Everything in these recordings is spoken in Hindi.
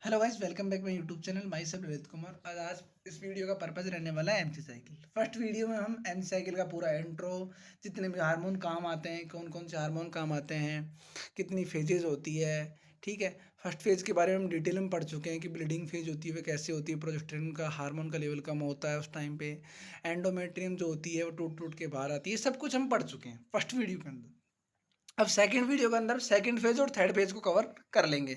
Hello guys, welcome back my YouTube channel. My self Lalit Kumar. और आज इस वीडियो का पर्पस रहने वाला है एमसी साइकिल। फर्स्ट वीडियो में हम एमसी साइकिल का पूरा इंट्रो, जितने भी हार्मोन काम आते हैं, कौन कौन से हार्मोन काम आते हैं, कितनी फेजेज होती है, ठीक है। फर्स्ट फेज के बारे में हम डिटेल में पढ़ चुके हैं कि ब्लीडिंग फेज होती है वो कैसे होती है, प्रोजेस्टेरोन का हार्मोन का लेवल कम होता है उस टाइम पे, एंडोमेट्रियम जो होती है वो टूट टूट के बाहर आती है। सब कुछ हम पढ़ चुके हैं फर्स्ट वीडियो के अंदर। अब सेकंड वीडियो के अंदर सेकंड फेज और थर्ड फेज को कवर कर लेंगे।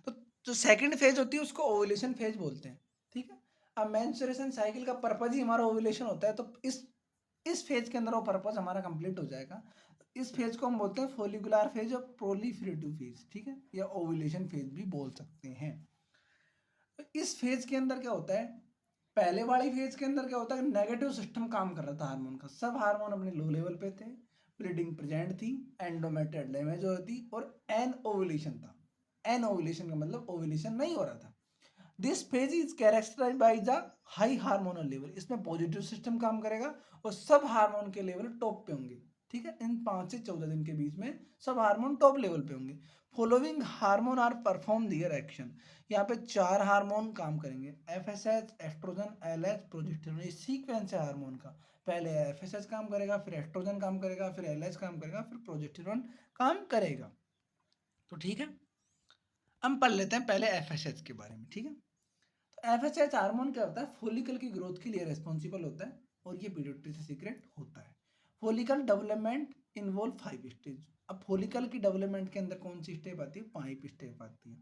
तो जो सेकंड फेज होती है उसको ओव्यूलेशन फेज बोलते हैं, ठीक है। अब मेंस्ट्रुएशन साइकिल का पर्पज ही हमारा ओव्यूलेशन होता है, तो इस फेज के अंदर वो पर्पज हमारा कंप्लीट हो जाएगा। इस फेज को हम बोलते हैं फोलिकुलर फेज और प्रोलिफरेटिव फेज, ठीक है, या ओव्यूलेशन फेज भी बोल सकते हैं। तो इस फेज के अंदर क्या होता है, पहले वाली फेज के अंदर क्या होता है, नेगेटिव सिस्टम काम कर रहा था हार्मोन का। सब हार्मोन अपने लो लेवल पे थे, ब्लीडिंग प्रेजेंट थी, एंडोमेट्रियल डैमेज हो रही थी और एन ओवुलेशन था। एन ओवुलेशन का मतलब ओवुलेशन नहीं हो रहा था। This phase is characterised by the high hormonal level. इसमें पॉजिटिव सिस्टम काम करेगा और सब हार्मोन के लेवल टॉप पे होंगे, ठीक है। इन 5 से 14 दिन के बीच में सब हार्मोन टॉप लेवल पे होंगे। Following hormone are perform their action. यहाँ पे 4 हार्मोन काम करेंगे, एफएसएच, एस्ट्रोजन, एलएच, प्रोजेस्टेरोन। ये सीक्वेंस है हार्मोन का। पहले एफएसएच काम करेगा, फिर एस्ट्रोजन काम करेगा, फिर एलएच काम करेगा, फिर प्रोजेस्टेरोन काम करेगा। तो ठीक है, हम पढ़ लेते हैं पहले एफएसएच के बारे में, ठीक है। तो एफएसएच हार्मोन क्या होता है, फोलिकल की ग्रोथ के लिए रिस्पॉन्सिबल होता है और ये पिट्यूटरी से सीक्रेट होता है। Follicle development involve 5 stage. अब फोलिकल की डेवलपमेंट के अंदर कौन सी स्टेप आती है, 5 स्टेप आती है।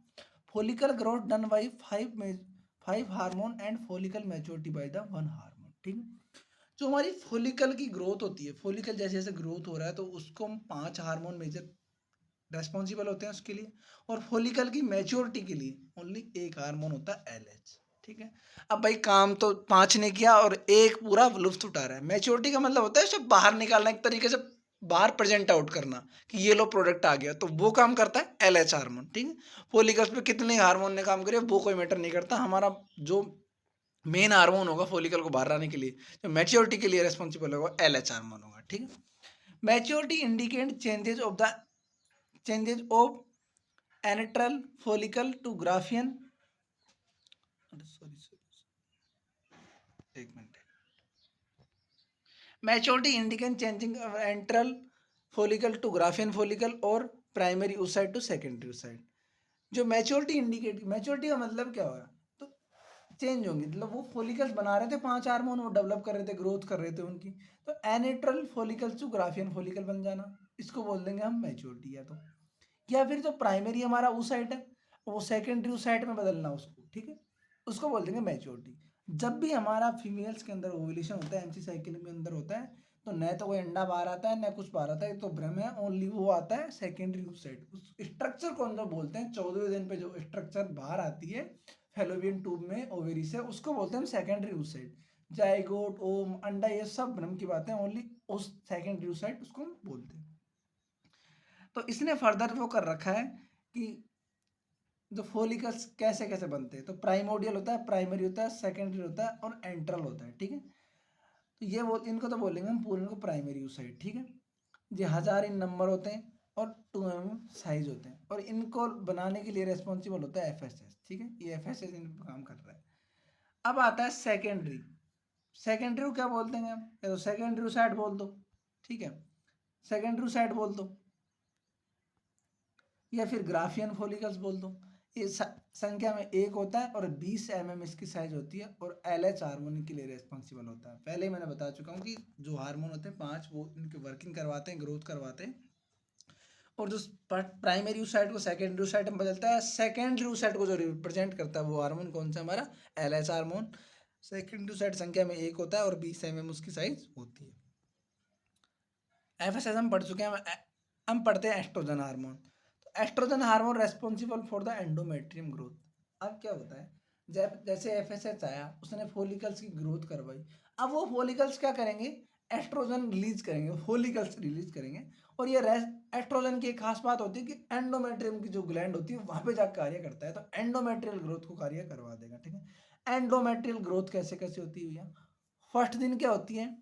Follicle growth done by 5 hormone and follicle maturity by the 1 hormone, ठीक है। जो हमारी फोलिकल की ग्रोथ होती है, फोलिकल जैसे जैसे ग्रोथ हो रहा है तो उसको हम 5 हार्मोन मेजर रेस्पॉन्सिबल होते हैं उसके लिए। और फोलिकल की मैच्योरिटी के लिए ओनली एक हार्मोन होता है एलएच, ठीक है। अब भाई काम तो 5 ने किया और एक पूरा लुफ्त उठा रहा है। मैच्योरिटी का मतलब होता है सब बाहर निकालना, एक तरीके से बाहर प्रेजेंट आउट करना कि ये लो प्रोडक्ट आ गया, तो वो काम करता है एलएच हार्मोन, ठीक है। फोलिकल्स पे कितने हार्मोन ने काम करे वो कोई मैटर नहीं करता। हमारा जो मेन हार्मोन होगा फोलिकल को बाहर आने के लिए, जो मैच्योरिटी के लिए रेस्पॉन्सिबल होगा, एलएच हार्मोन होगा, ठीक है। Maturity indicate changes of antral follicle to Graafian, sorry एक minute. Maturity indicate changing antral follicle to Graafian follicle और primary oocyte to secondary oocyte। जो मैच्योरिटी इंडिकेट, मैच्योरिटी का मतलब क्या होगा, तो चेंज होंगी, मतलब वो फोलिकल्स बना रहे थे 5 हार्मोन, वो डेवलप कर रहे थे, ग्रोथ कर रहे थे उनकी, तो एनेट्रल फोलिकल्स टू ग्राफियन फोलिकल बन जाना, इसको बोल देंगे हम मैच्योरिटी। या फिर जो प्राइमरी हमारा oocyte है वो सेकेंडरी oocyte में बदलना उसको, ठीक है, उसको बोल देंगे मैच्योरिटी। जब भी हमारा फीमेल्स के अंदर ओव्यूलेशन होता है, एमसी साइकिल में अंदर होता है, तो न तो कोई अंडा बाहर आता है न कुछ बाहर आता है, तो भ्रम है। ओनली वो आता है सेकेंडरी oocyte। उस स्ट्रक्चर को हम जो बोलते हैं 14वें दिन पे जो स्ट्रक्चर बाहर आती है फैलोपियन ट्यूब में ओवेरी से, उसको बोलते हैं सेकेंडरी oocyte। जाइगोट, ओम, अंडा, ये सब भ्रम की बातें, ओनली उस सेकेंडरी oocyte उसको हम बोलते हैं। तो इसने फर्दर वो कर रखा है कि जो फोलिकल्स कैसे कैसे बनते हैं, तो प्राइमोडियल होता है, प्राइमरी होता है, सेकेंडरी होता है और एंट्रल होता है, ठीक है। तो ये बोल, इनको तो बोलेंगे हम पूरे को प्राइमरी oocyte, ठीक है। ये 1000 इन नंबर होते हैं और 2 mm साइज होते हैं और इनको बनाने के लिए रेस्पॉन्सिबल होता है एफएसएस, ठीक है। ये एफएसएस इन पर काम कर रहा है। अब आता है सेकेंडरी। सेकेंडरी को क्या बोलते हैं हम, तो सेकेंडरी oocyte बोल दो, ठीक है, सेकेंडरी oocyte बोल दो, या फिर ग्राफियन फोलिकल्स बोल दो। ये संख्या में एक होता है और 20 mm इसकी साइज होती है और एलएच हार्मोन के लिए रेस्पॉन्सिबल होता है। पहले ही मैंने बता चुका हूँ कि जो हार्मोन होते हैं 5 वो इनकी वर्किंग करवाते हैं, ग्रोथ करवाते हैं। और जो प्राइमरी oocyte को सेकेंडरी oocyte में बदलता है, सेकेंडरी oocyte को जो रिप्रेजेंट करता है वो हार्मोन कौन सा, हमारा एलएच हार्मोन। सेकेंडरी oocyte संख्या में एक होता है और 20 mm उसकी साइज होती है। एफएसएस हम पढ़ चुके हैं। हम पढ़ते हैं एस्ट्रोजन हार्मोन। तो estrogen hormone responsible for the endometrium growth. अब क्या होता है, जब जैसे एफएसएच आया उसने फोलिकल्स की ग्रोथ करवाई, अब वो फोलिकल्स क्या करेंगे, एस्ट्रोजन रिलीज करेंगे, फोलिकल्स रिलीज करेंगे। और ये एस्ट्रोजन की एक खास बात होती है कि एंडोमेट्रियम की जो ग्लैंड होती है वहां पे जाकर कार्य करता है, तो एंडोमेट्रियल ग्रोथ को कार्य करवा देगा, ठीक है। एंडोमेट्रियल ग्रोथ कैसे कैसे होती है भैया, फर्स्ट दिन क्या होती है,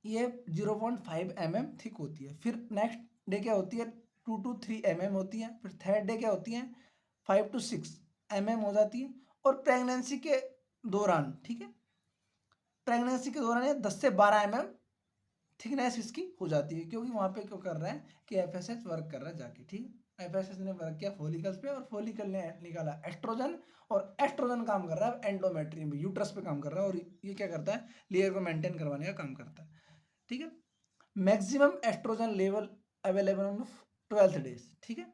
ये 0.5 mm थिक होती है। फिर नेक्स्ट डे क्या होती है, 2 to 3 mm होती है। फिर थर्ड डे क्या होती है, 5 to 6 mm हो जाती है। और प्रेगनेंसी के दौरान, ठीक है, प्रेगनेंसी के दौरान ये 10 से 12 mm थिकनेस इसकी हो जाती है, क्योंकि वहां पे क्या कर रहा है कि एफएसएच वर्क कर रहा है जाके, ठीक है। एफएसएच ने वर्क किया फॉलिकल्स पे और फॉलिकल ने निकाला एस्ट्रोजन, और एस्ट्रोजन काम कर रहा है एंडोमेट्रियम पे, यूट्रस पे काम कर रहा है, और ये क्या करता है, लेयर को मेंटेन करवाने का काम करता है, ठीक है। Maximum estrogen level available on 12th days, ठीक है,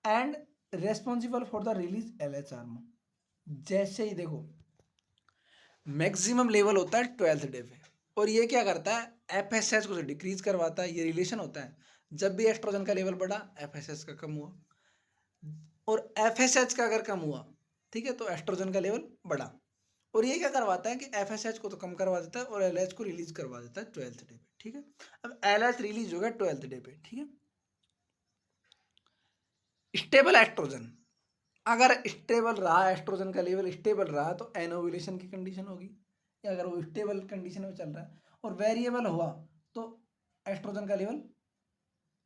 and responsible for the release LH hormone. जैसे ही देखो मैक्सिमम लेवल होता है 12th डे पे, और ये क्या करता है, एफएसएच को डिक्रीज करवाता है। ये रिलेशन होता है, जब भी एस्ट्रोजन का लेवल बढ़ा एफएसएच का कम हुआ, और एफएसएच का अगर कम हुआ, ठीक है, तो एस्ट्रोजन का लेवल बढ़ा। और ये क्या करवाता है कि एफएसएच को तो कम करवा देता है और एलएच को रिलीज करवा देता है 12th डे पे, ठीक है। अब एलएच रिलीज होगा 12th डे पे, ठीक है। स्टेबल एस्ट्रोजन, अगर स्टेबल रहा, एस्ट्रोजन का लेवल स्टेबल रहा, तो एनोवुलेशन की कंडीशन होगी, या अगर वो स्टेबल कंडीशन में चल रहा है। और वेरिएबल हुआ तो एस्ट्रोजन का लेवल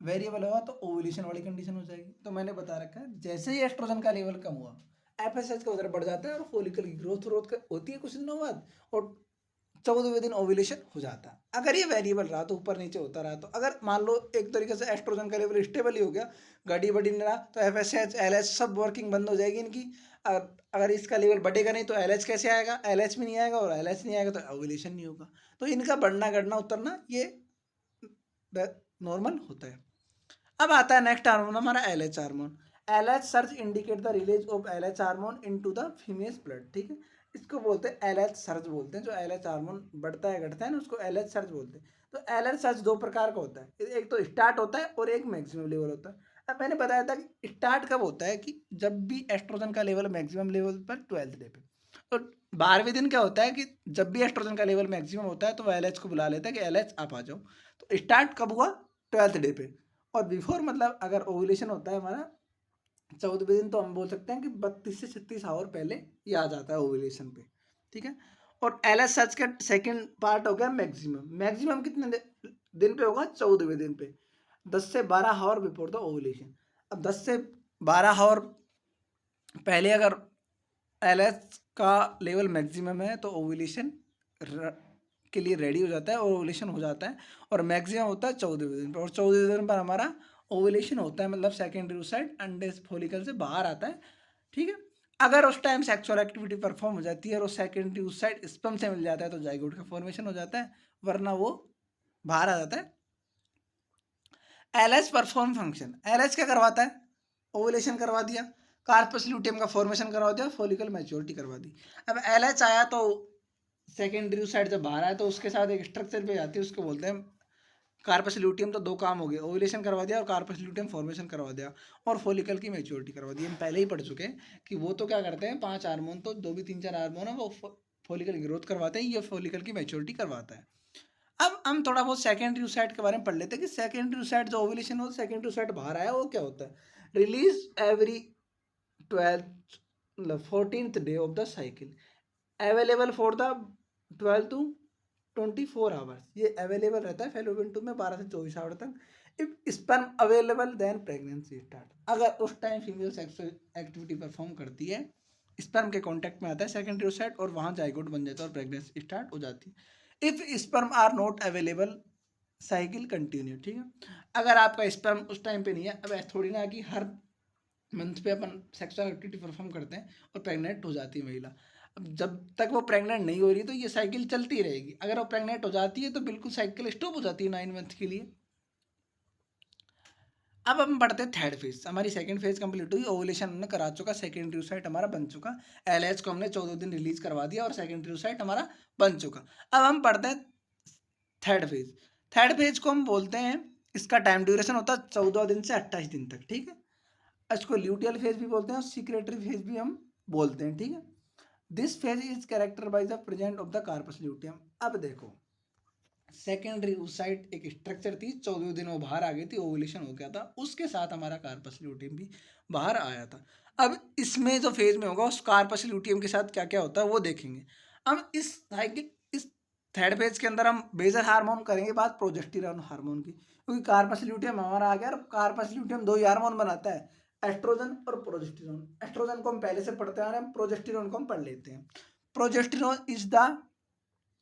वेरिएबल हुआ तो ओवुलेशन वाली कंडीशन हो जाएगी। तो मैंने बता रखा है, जैसे ही एस्ट्रोजन का लेवल कम हुआ एफएसएच का उधर बढ़ जाता है, और फॉलिकल की ग्रोथ होती है कुछ दिनों बाद, और 14वें दिन ओवुलेशन हो जाता है। अगर ये वेरिएबल रहा तो ऊपर नीचे होता रहा, तो अगर मान लो एक तरीके से एस्ट्रोजन का लेवल स्टेबल ही हो गया, गाड़ी बढ़ी नहीं रहा, तो एफएसएच एलएच सब वर्किंग बंद हो जाएगी इनकी। अगर इसका लेवल बढ़ेगा नहीं तो एलएच कैसे आएगा, एलएच भी नहीं आएगा, और एलएच नहीं आएगा तो ओवुलेशन नहीं होगा। तो इनका बढ़ना घटना उतरना ये नॉर्मल होता है। अब आता है नेक्स्ट हार्मोन हमारा LH hormone. LH surge indicate the release of LH hormone into the female blood, ठीक है। इसको बोलते हैं एलएच सर्ज बोलते हैं, जो एलएच हार्मोन बढ़ता है घटता है ना, उसको एलएच सर्ज बोलते हैं। तो एलएच सर्ज दो प्रकार का होता है, एक तो स्टार्ट होता है और एक मैक्सिमम लेवल होता है। अब मैंने बताया था कि स्टार्ट कब होता है, कि जब भी एस्ट्रोजन का लेवल मैक्सिमम लेवल पर 12th डे पे। तो 12वें दिन क्या होता है कि जब भी एस्ट्रोजन का लेवल मैक्सिमम होता है तो वह एलएच को बुला लेता है कि एलएच आप आ जाओ। तो स्टार्ट कब हुआ, 12th डे पे। और बिफोर मतलब अगर ओवुलेशन होता है हमारा 14वें दिन, तो हम बोल सकते हैं कि 32 से 36 आवर पहले ये आ जाता है ओवुलेशन पे, ठीक है। और एलएच सर्च का सेकंड पार्ट हो गया मैक्सिमम। मैक्सिमम कितने दिन पे होगा, 14वें दिन पे, 10 से 12 आवर बिफोर द ओवुलेशन। अब 10 से 12 आवर पहले अगर एलएच का लेवल मैक्सिमम है तो ओवुलेशन के लिए रेडी हो जाता है और ओवुलेशन हो जाता है। और मैक्सिमम होता है 14वें दिन पर, और 14वें दिन पर हमारा ओवुलेशन होता है, मतलब सेकेंडरी oocyte अंडे फॉलिकल से बाहर आता है, ठीक है। अगर उस टाइम सेक्सुअल एक्टिविटी परफॉर्म हो जाती है और उस सेकेंडरी oocyte स्पर्म से मिल जाता है तो जाइगोट का फॉर्मेशन हो जाता है, वरना वो बाहर आ जाता है। एलएच परफॉर्म फंक्शन, एलएच क्या करवाता है, ओवुलेशन करवा दिया, कार्पस ल्यूटियम का फॉर्मेशन करवा दिया, फॉलिकल मैच्योरिटी करवा दी। अब एलएच आया तो सेकेंडरी oocyte जब बाहर आया तो उसके साथ एक स्ट्रक्चर पे जाती है, उसको बोलते हैं कार्पस ल्यूटियम। तो दो काम हो गए, ओवुलेशन करवा दिया और कार्पस ल्यूटियम फॉर्मेशन करवा दिया, और फॉलिकल की मैच्योरिटी करवा दी। हम पहले ही पढ़ चुके हैं कि वो तो क्या करते हैं, 5 हार्मोन, तो 2 भी 3 4 हार्मोन है, वो फॉलिकल की ग्रोथ करवाते हैं, ये फॉलिकल की मैच्योरिटी करवाता है। अब हम थोड़ा बहुत सेकेंडरी oocyte के बारे में पढ़ लेते हैं कि सेकेंडरी oocyte जो ओवुलेशन हो, सेकेंडरी oocyte बाहर आया वो क्या होता है, रिलीज एवरी 12th मतलब 14th day of the cycle, available for the 12 to 24 hours. ये अवेलेबल रहता है फैलोपियन ट्यूब में 12 से 24 आवर तक। If sperm available then pregnancy start, अगर उस time female sexual activity perform करती है, स्पर्म के कांटेक्ट में आता है सेकेंडरी oocyte और वहाँ जाइगोट बन जाता है और प्रेगनेंसी स्टार्ट हो जाती है। If sperm are not available cycle continue, ठीक है। अगर आपका स्पर्म उस टाइम पे नहीं है, अब ऐसा थोड़ी ना कि हर मंथ पे अपन सेक्सुअल एक्टिविटी परफॉर्म करते हैं और प्रेग्नेंट हो जाती है महिला। अब जब तक वो प्रेग्नेंट नहीं हो रही तो ये साइकिल चलती रहेगी, अगर वो प्रेग्नेंट हो जाती है तो बिल्कुल साइकिल स्टॉप हो जाती है 9 मंथ के लिए। अब हम पढ़ते हैं थर्ड फेज, हमारी सेकंड फेज कंप्लीट हुई, ओवुलेशन हमने करा चुका, सेकेंडरी oocyte हमारा बन चुका, एलएच को हमने 14 दिन रिलीज करवा दिया और सेकेंडरी oocyte हमारा बन चुका। अब हम पढ़ते हैं थर्ड फेज। थर्ड फेज को हम बोलते हैं, इसका टाइम ड्यूरेशन होता है 14 दिन से 28 दिन तक, ठीक है। इसको ल्यूटियल फेज भी बोलते हैं और सीक्रेटरी फेज भी हम बोलते हैं, ठीक है। This phase is character by the present of the corpus luteum. अब देखो सेकेंडरी oocyte एक स्ट्रक्चर थी, 14वें दिन वो बाहर आ गई थी, ओवुलेशन हो गया था, उसके साथ हमारा कार्पस ल्यूटियम भी बाहर आया था। अब इसमें जो फेज में होगा उस कार्पस ल्यूटियम के साथ क्या क्या होता है वो देखेंगे। अब इस साइकिल इस थर्ड फेज के अंदर हम बेजर हार्मोन करेंगे बात प्रोजेस्टेरोन हार्मोन की, क्योंकि कार्पस ल्यूटियम हमारा आ गया और कार्पस ल्यूटियम 2 ही हार्मोन बनाता है, एस्ट्रोजन और प्रोजेस्टेरोन। एस्ट्रोजन को हम पहले से पढ़ते आ रहे हैं, प्रोजेस्टेरोन को हम पढ़ लेते हैं। Progesterone is the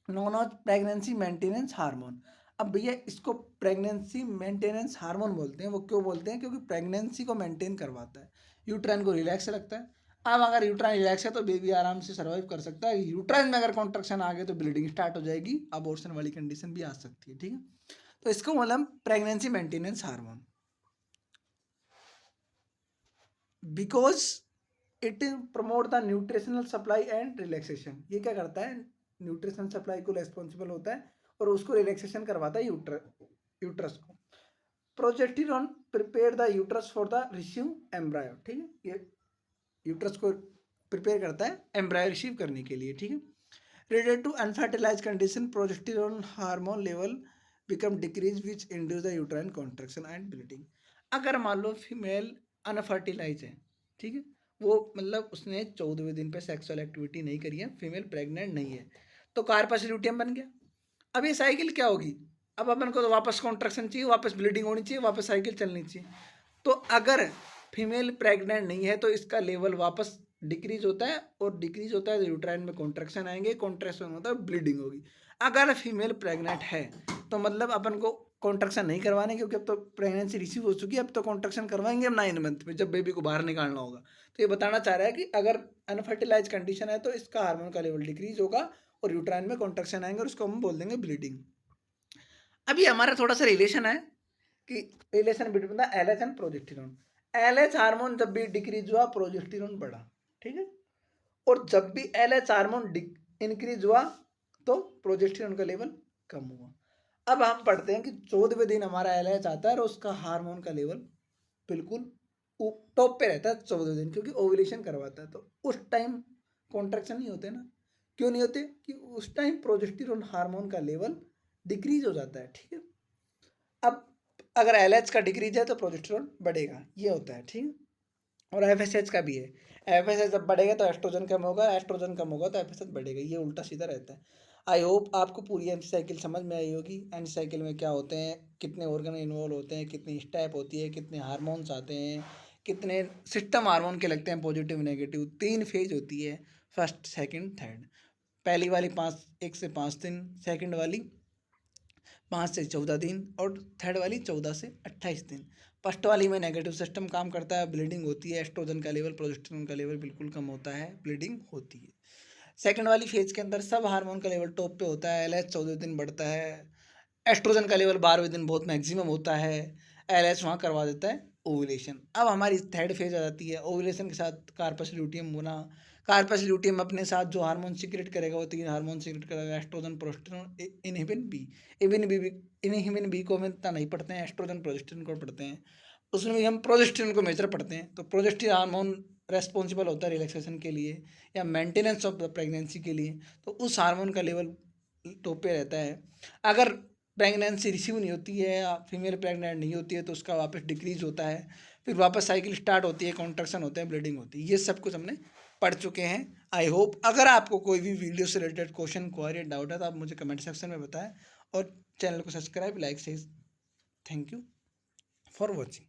none of pregnancy maintenance hormone. अब भैया इसको प्रेगनेंसी मेंटेनेंस हार्मोन बोलते हैं। वो क्यों बोलते हैं? क्योंकि प्रेगनेंसी को मेंटेन करवाता है, यूट्राइन को रिलैक्स रखता है। अब अगर यूट्राइन रिलैक्स है तो बेबी आराम से सर्वाइव कर सकता है। यूट्राइन में अगर कॉन्ट्रैक्शन आ गए तो ब्लीडिंग स्टार्ट हो जाएगी, अबॉर्शन वाली कंडीशन भी आ सकती है, ठीक है। तो इसको मतलब pregnancy maintenance hormone, because it promote the nutritional supply and relaxation. ये क्या करता है? न्यूट्रिशन सप्लाई को रेस्पॉन्सिबल होता है और उसको रिलैक्सेशन करवाता है यूट्रस को। Progesterone prepare the uterus for the receive embryo, ठीक है। ये यूट्रस को प्रिपेयर करता है एम्ब्रायो रिसीव करने के लिए, ठीक है। Related to unfertilize condition, progesterone hormone level become decrease which induce the uterine contraction and bleeding. अगर मान लो फीमेल अनफर्टिलाइज है, ठीक है, वो मतलब उसने 14वें दिन पे सेक्सुअल एक्टिविटी नहीं करी है, फीमेल प्रेग्नेंट नहीं है, तो कार्पस ल्यूटियम बन गया। अब ये साइकिल क्या होगी? अब अपन को तो वापस कॉन्ट्रैक्शन चाहिए, वापस ब्लीडिंग होनी चाहिए, वापस साइकिल चलनी चाहिए। तो अगर फीमेल प्रेग्नेंट नहीं है तो इसका लेवल वापस डिक्रीज होता है, और डिक्रीज होता है तो यूट्राइन में कॉन्ट्रैक्शन आएंगे, कॉन्ट्रैक्शन होता है ब्लीडिंग होगी। अगर फीमेल प्रेग्नेंट है तो मतलब अपन को कॉन्ट्रैक्शन नहीं करवाने, क्योंकि अब तो प्रेगनेंसी रिसीव हो चुकी है, अब तो कॉन्ट्रैक्शन करवाएंगे हम 9 मंथ में जब बेबी को बाहर निकालना होगा। तो ये बताना चाह रहा है कि अगर अनफर्टिलाइज कंडीशन है तो इसका हार्मोन का लेवल डिक्रीज होगा और यूट्राइन में कॉन्ट्रैक्शन आएंगे और उसको हम बोल देंगे ब्लीडिंग। अभी हमारा थोड़ा सा रिलेशन है कि relation between the LH and progesterone. LH hormone जब भी डिक्रीज हुआ, प्रोजेस्टेरोन बढ़ा, ठीक है। और जब भी एलएच हार्मोन इंक्रीज हुआ तो प्रोजेस्टेरोन का लेवल कम हुआ। अब हम पढ़ते हैं कि 14वें दिन हमारा एलएच आता है और उसका हार्मोन का लेवल बिल्कुल टॉप पे रहता है 14वें दिन, क्योंकि ओव्यूलेशन करवाता है। तो उस टाइम कॉन्ट्रैक्शन नहीं होते ना। क्यों नहीं होते? कि उस टाइम प्रोजेस्टेरोन हार्मोन का लेवल डिक्रीज हो जाता है, ठीक है। अब अगर एलएच का डिक्रीज है तो प्रोजेस्टेरोन बढ़ेगा, ये होता है, ठीक है। और एफएसएच का भी है, एफएसएच जब बढ़ेगा तो एस्ट्रोजन कम होगा, एस्ट्रोजन कम होगा तो एफएसएच बढ़ेगा, ये उल्टा सीधा रहता है। आई होप आपको पूरी एनसी साइकिल समझ में आई होगी। एनसी साइकिल में क्या होते हैं, कितने ऑर्गन इन्वॉल्व होते हैं, कितनी स्टेप होती है, कितने हार्मोन्स आते हैं, कितने सिस्टम हार्मोन के लगते हैं, पॉजिटिव नेगेटिव 3 फेज होती है, फर्स्ट सेकंड थर्ड। पहली वाली 1 से 5 दिन, सेकंड वाली 5 से 14 दिन और थर्ड वाली 14 से 28 दिन। फर्स्ट वाली में नेगेटिव सिस्टम काम करता है, ब्लीडिंग होती है, एस्ट्रोजन का लेवल प्रोजेस्टेरोन का लेवल बिल्कुल कम होता है, ब्लीडिंग होती है। सेकंड वाली फेज के अंदर सब हार्मोन का लेवल टॉप पे होता है, एलएच 14 दिन बढ़ता है, एस्ट्रोजन का लेवल 12वें दिन बहुत मैक्सिमम होता है, एलएच वहाँ करवा देता है ओवुलेशन। अब हमारी थर्ड फेज आ जाती है, ओवुलेशन के साथ कार्पस ल्यूटियम होना। कार्पस ल्यूटियम अपने साथ जो हार्मोन सीक्रेट करेगा वो 3 हार्मोन सीक्रेट करेगा, estrogen progesterone inhibin B. Inhibin B को हम इतना नहीं पढ़ते हैं, एस्ट्रोजन प्रोजेस्टेरोन को पढ़ते हैं। उसमें भी हम प्रोजेस्टेरोन को मेजर पढ़ते हैं। तो प्रोजेस्टेरोन हार्मोन रेस्पॉन्सिबल होता है रिलैक्सेशन के लिए या मेंटेनेंस ऑफ द प्रेगनेंसी के लिए, तो उस हार्मोन का लेवल टॉप पे रहता है। अगर प्रेगनेंसी रिसीव नहीं होती है या फीमेल प्रेग्नेंट नहीं होती है तो उसका वापस डिक्रीज होता है, फिर वापस साइकिल स्टार्ट होती है, कॉन्ट्रैक्शन होते हैं, ब्लीडिंग होती है। ये सब कुछ हमने पढ़ चुके हैं। आई होप अगर आपको कोई भी वीडियो से रिलेटेड क्वेश्चन क्वारी डाउट है तो आप मुझे कमेंट सेक्शन में बताएं और चैनल को सब्सक्राइब लाइक से। Thank you for watching.